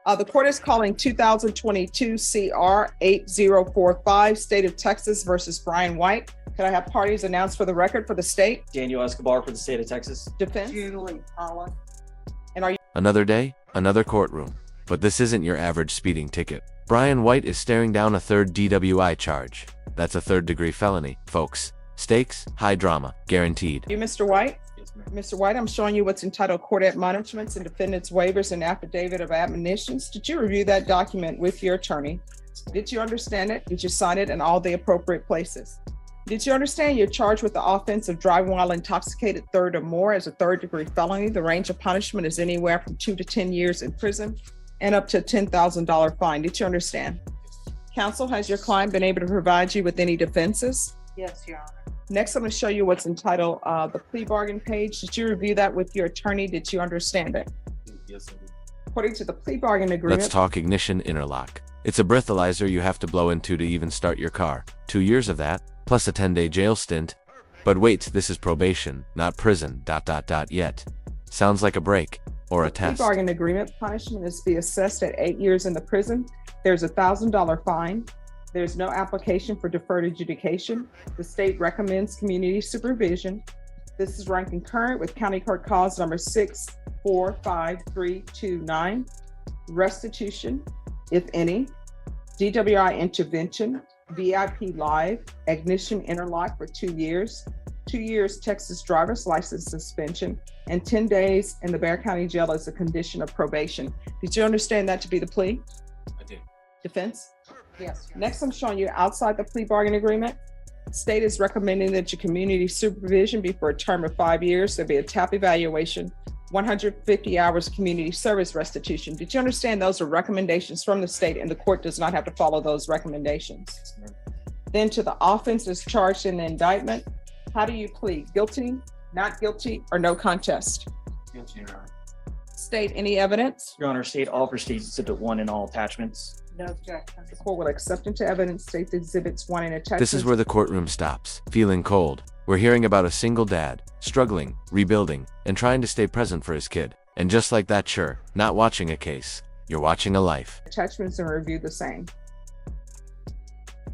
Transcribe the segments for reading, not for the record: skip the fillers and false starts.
The court is calling 2022 CR 8045, State of Texas versus Brian White. Could I have parties announced for the record for the state? Daniel Escobar for the state of Texas. Defense? Julie Pollock. And are you? Another day, another courtroom. But this isn't your average speeding ticket. Brian White is staring down a third DWI charge. That's a third-degree felony, folks. Stakes, high drama, guaranteed. You, Mr. White? Yes, ma'am. Mr. White, I'm showing you what's entitled Court Admonishments and Defendant's Waivers and Affidavit of Admonitions. Did you review that document with your attorney? Did you understand it? Did you sign it in all the appropriate places? Did you understand you're charged with the offense of driving while intoxicated third or more as a third-degree felony? The range of punishment is anywhere from 2 to 10 years in prison and up to a $10,000 fine. Did you understand? Counsel, has your client been able to provide you with any defenses? Yes, Your Honor. Next, I'm going to show you what's entitled the plea bargain page. Did you review that with your attorney? Did you understand it? Yes, I did. According to the plea bargain agreement. Let's talk ignition interlock. It's a breathalyzer you have to blow into to even start your car. 2 years of that, plus a 10-day jail stint. But wait, this is probation, not prison, yet. Sounds like a break, or a test. Plea bargain agreement punishment is to be assessed at 8 years in the prison. There's a $1,000 fine. There's no application for deferred adjudication. The state recommends community supervision. This is run concurrent with County Court Cause number 645329. Restitution, if any. DWI intervention, VIP live, ignition interlock for 2 years. 2 years Texas driver's license suspension, and 10 days in the Bexar County Jail as a condition of probation. Did you understand that to be the plea? I did. Defense? Yes, Your Honor. Next, I'm showing you outside the plea bargain agreement. State is recommending that your community supervision be for a term of 5 years. There'll be a TAP evaluation, 150 hours community service restitution. Did you understand those are recommendations from the state and the court does not have to follow those recommendations? Yes, ma'am. Then to the offense as charged in the indictment, how do you plead? Guilty, not guilty, or no contest? Guilty, Your Honor. State any evidence? Your Honor, state all for state exhibit 1 in all attachments. No objection. The court will accept into evidence state the exhibits 1 and attachments. This is where the courtroom stops, feeling cold. We're hearing about a single dad, struggling, rebuilding, and trying to stay present for his kid. And just like that, sure, not watching a case, you're watching a life. Attachments and review the same.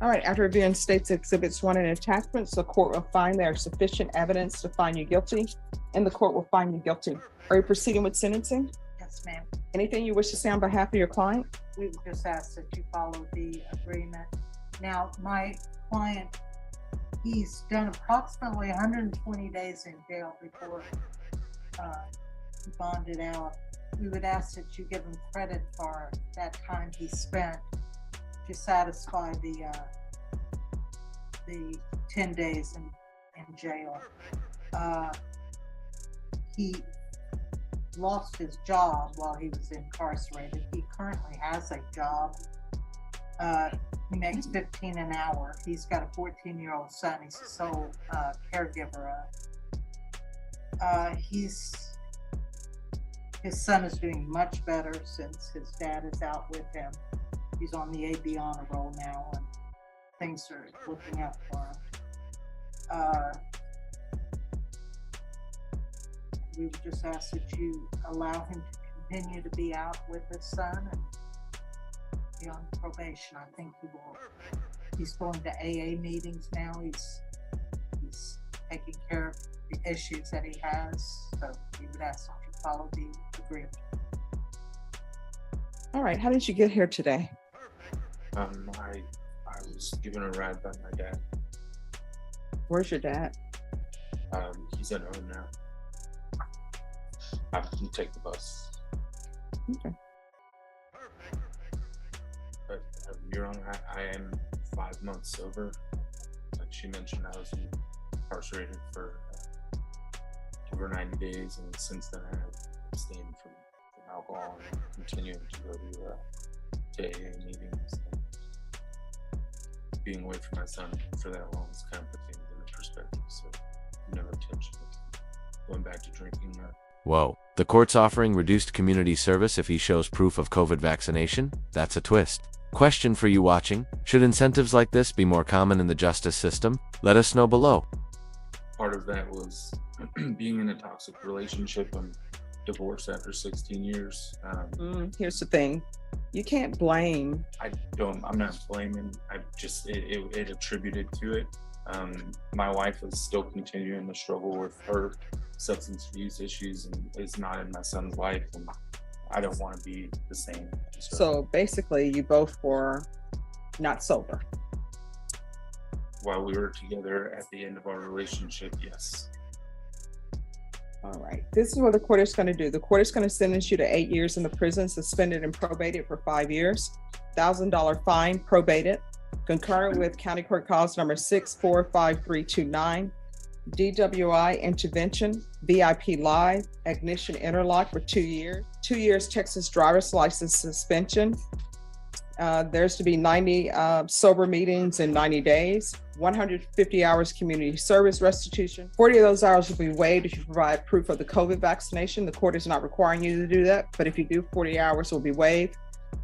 All right, after reviewing state's exhibits 1 and attachments, the court will find there is sufficient evidence to find you guilty, and the court will find you guilty. Are you proceeding with sentencing? Yes, ma'am. Anything you wish to say on behalf of your client? We would just ask that you follow the agreement. Now, my client, he's done approximately 120 days in jail before he bonded out. We would ask that you give him credit for that time he spent to satisfy the 10 days in jail. He lost his job while he was incarcerated. He currently has a job. He makes $15 an hour. He's got a 14-year-old son. He's a sole caregiver. His son is doing much better since his dad is out with him. He's on the AB honor roll now, and things are looking up for him. We would just ask that you allow him to continue to be out with his son and be on probation. I think he's going to AA meetings now. He's taking care of the issues that he has. So we would ask that you follow the agreement. All right, how did you get here today? I was given a ride by my dad. Where's your dad? He's at home now. I can take the bus. Okay. But Your Honor, I am 5 months sober. Like she mentioned, I was incarcerated for over 90 days, and since then I have abstained from alcohol and continuing to go to AA meetings. Being away from my son for that long is kind of put things into perspective. So no intention of going back to drinking. Whoa, the court's offering reduced community service if he shows proof of COVID vaccination? That's a twist. Question for you watching, should incentives like this be more common in the justice system? Let us know below. Part of that was being in a toxic relationship. I'm divorced after 16 years. Here's the thing. You can't blame. I'm not blaming. It attributed to it. My wife is still continuing to struggle with her substance abuse issues and is not in my son's life. And I don't want to be the same. So basically, you both were not sober. While we were together at the end of our relationship, yes. All right. This is what the court is going to do. The court is going to sentence you to 8 years in the prison, suspended and probated for 5 years, $1,000 fine, probated, concurrent with County Court Cause number 645329, DWI intervention, VIP live, ignition interlock for 2 years, 2 years Texas driver's license suspension. There's to be 90 sober meetings in 90 days, 150 hours community service restitution. 40 of those hours will be waived if you provide proof of the COVID vaccination. The court is not requiring you to do that, but if you do, 40 hours will be waived.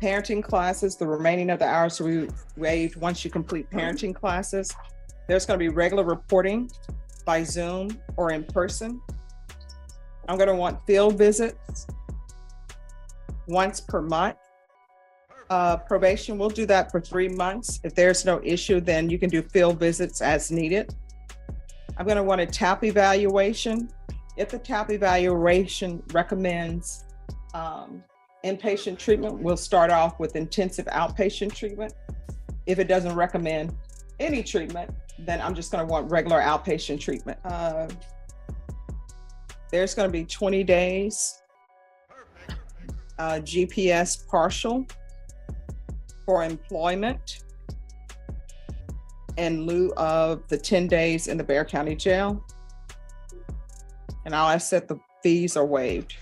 Parenting classes, the remaining of the hours will be waived once you complete parenting classes. There's going to be regular reporting by Zoom or in person. I'm going to want field visits once per month. Probation, we'll do that for 3 months. If there's no issue, then you can do field visits as needed. I'm going to want a TAP evaluation. If the TAP evaluation recommends inpatient treatment, we'll start off with intensive outpatient treatment. If it doesn't recommend any treatment, then I'm just going to want regular outpatient treatment. There's going to be 20 days GPS partial for employment in lieu of the 10 days in the Bexar County Jail. And I'll ask that the fees are waived.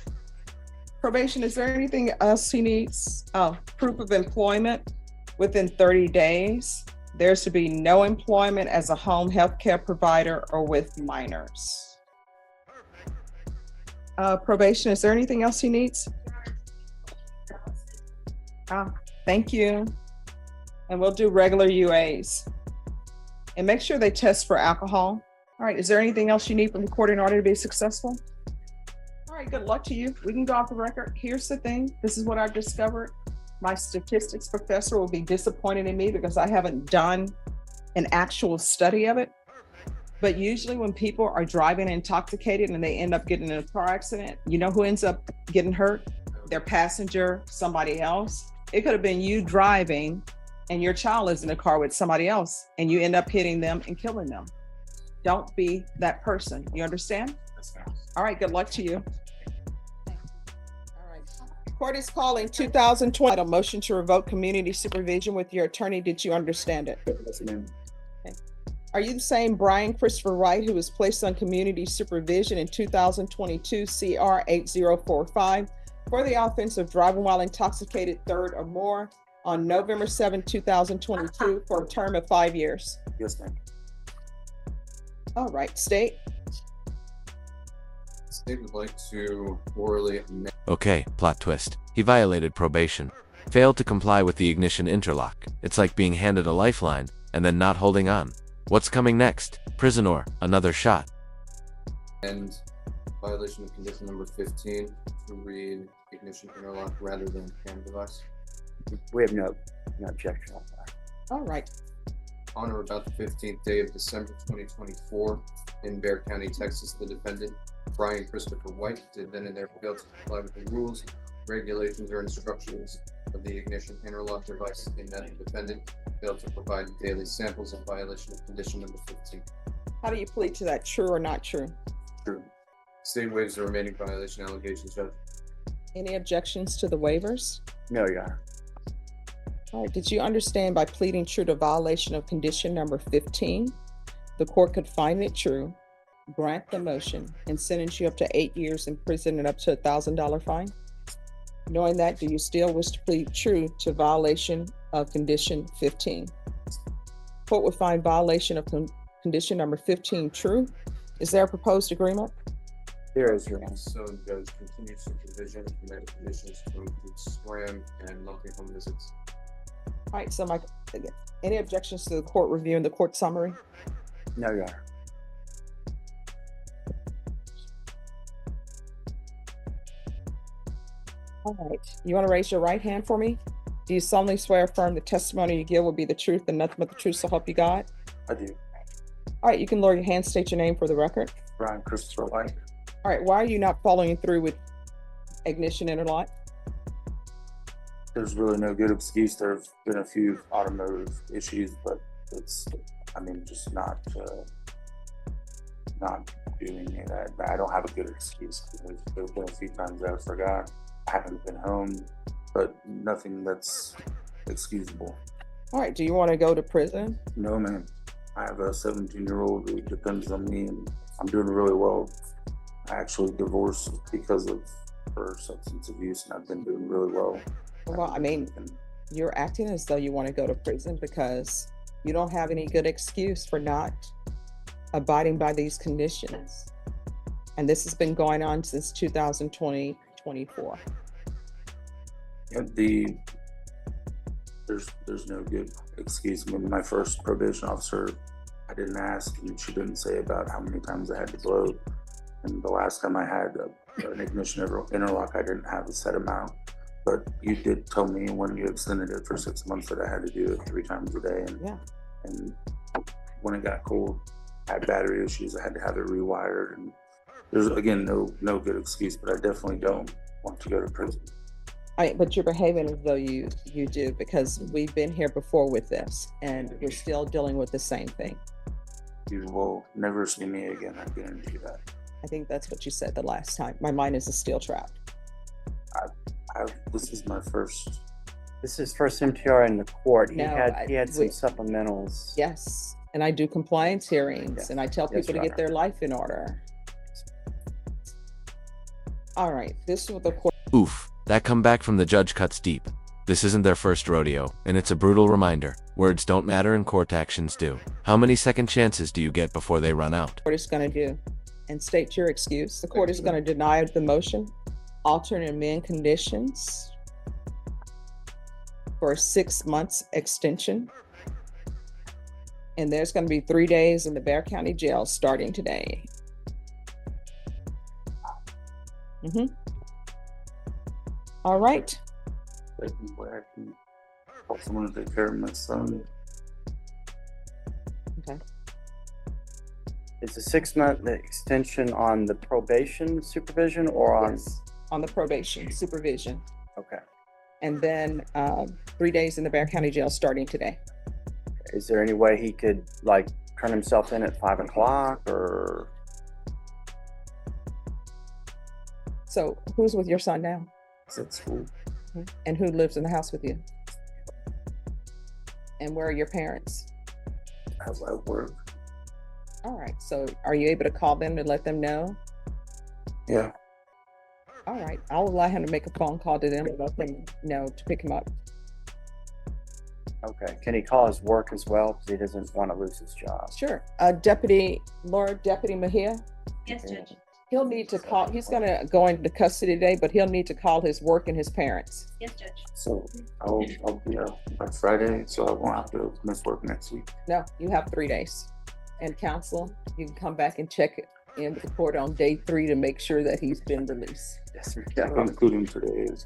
Probation, is there anything else he needs? Oh, proof of employment within 30 days. There's to be no employment as a home health care provider or with minors. Probation, is there anything else he needs? Thank you. And we'll do regular UAs. And make sure they test for alcohol. All right, is there anything else you need from the court in order to be successful? All right, good luck to you. We can go off the record. Here's the thing. This is what I've discovered. My statistics professor will be disappointed in me because I haven't done an actual study of it. But usually when people are driving intoxicated and they end up getting in a car accident, you know who ends up getting hurt? Their passenger, somebody else. It could have been you driving and your child is in a car with somebody else and you end up hitting them and killing them. Don't be that person. You understand? All right, good luck to you. All right. Court is calling 2020 a motion to revoke community supervision with your attorney. Did you understand it? Yes, ma'am. Okay. Are you the same Brian Christopher Wright who was placed on community supervision in 2022 CR 8045 for the offense of driving while intoxicated third or more on November 7, 2022 for a term of 5 years? Yes, ma'am. All right, state. State would like to orally amend. Okay, plot twist. He violated probation. Failed to comply with the ignition interlock. It's like being handed a lifeline and then not holding on. What's coming next? Prison or another shot? And violation of condition number 15 to read ignition interlock rather than hand device. We have no objection on that. All right. On or about the 15th day of December 2024 in Bexar County, Texas, the defendant, Brian Christopher White, did then and there fail to comply with the rules, regulations, or instructions of the ignition interlock device, in that the defendant failed to provide daily samples in violation of condition number 15. How do you plead to that? True or not true? True. State waives the remaining violation allegations, Judge. Any objections to the waivers? No, Your Honor. All right, did you understand by pleading true to violation of condition number 15, the court could find it true, grant the motion, and sentence you up to 8 years in prison and up to $1,000 fine? Knowing that, do you still wish to plead true to violation of condition 15? Court would find violation of condition number 15 true. Is there a proposed agreement? There is, Your Honor. So, Judge, continued supervision, permitted conditions to include scram and monthly home visits. All right, so Mike, again, any objections to the court reviewing the court summary? No, Your Honor. All right, you want to raise your right hand for me? Do you solemnly swear or affirm the testimony you give will be the truth and nothing but the truth, so help you God? I do. All right, you can lower your hand, state your name for the record. Brian Christopher White. All right, why are you not following through with ignition interlock? There's really no good excuse. There've been a few automotive issues, but it's, I mean, just not doing any of that. I don't have a good excuse. There's been a few times that I forgot. I haven't been home, but nothing that's excusable. All right, do you want to go to prison? No, man. I have a 17-year-old who depends on me, and I'm doing really well. I actually divorced because of her substance abuse, and I've been doing really well. Well, I mean, you're acting as though you want to go to prison because you don't have any good excuse for not abiding by these conditions. And this has been going on since 2020, 24. There's no good excuse. I mean, my first probation officer, I didn't ask, and she didn't say about how many times I had to blow. And the last time I had an ignition interlock, I didn't have a set amount. But you did tell me when you extended it for 6 months that I had to do it 3 times a day. And, Yeah. And when it got cold, I had battery issues. I had to have it rewired. And there's, again, no good excuse, but I definitely don't want to go to prison. But you're behaving as though you do, because we've been here before with this and we're still dealing with the same thing. You will never see me again. I guarantee that. I think that's what you said the last time. My mind is a steel trap. This is my first. This is his first MTR in the court. He No, had some supplementals. Yes, and I do compliance hearings, Yes. and I tell Yes, people to Your get their life in order. All right, this is what the court. Oof, that comeback from the judge cuts deep. This isn't their first rodeo, and it's a brutal reminder. Words don't matter and court actions do. How many second chances do you get before they run out? Court is going to do, and state your excuse. The court is going to deny the motion, alter and amend conditions for a 6 months extension. And there's going to be 3 days in the Bexar County Jail starting today. All right. Where I can help someone to take care of my son. Okay. Is the 6 month extension on the probation supervision or on? Yes, on the probation supervision. Okay. And then 3 days in the Bexar County Jail starting today. Is there any way he could like turn himself in at 5 o'clock or? So who's with your son now? He's at school. And who lives in the house with you? And where are your parents? I work. All right, so are you able to call them to let them know? Yeah. All right, I'll allow him to make a phone call to them and let them know to pick him up. Okay. Can he call his work as well? Because he doesn't want to lose his job. Sure. Deputy Mejia, Yes, Judge. he'll need to call, he's gonna go into custody today, but he'll need to call his work and his parents. Yes, Judge. So I'll be out by Friday, so I won't have to miss work next week. No, you have 3 days. And counsel, you can come back and check in with the court on day 3 to make sure that he's been released. Yes, sir. Yeah, including today is.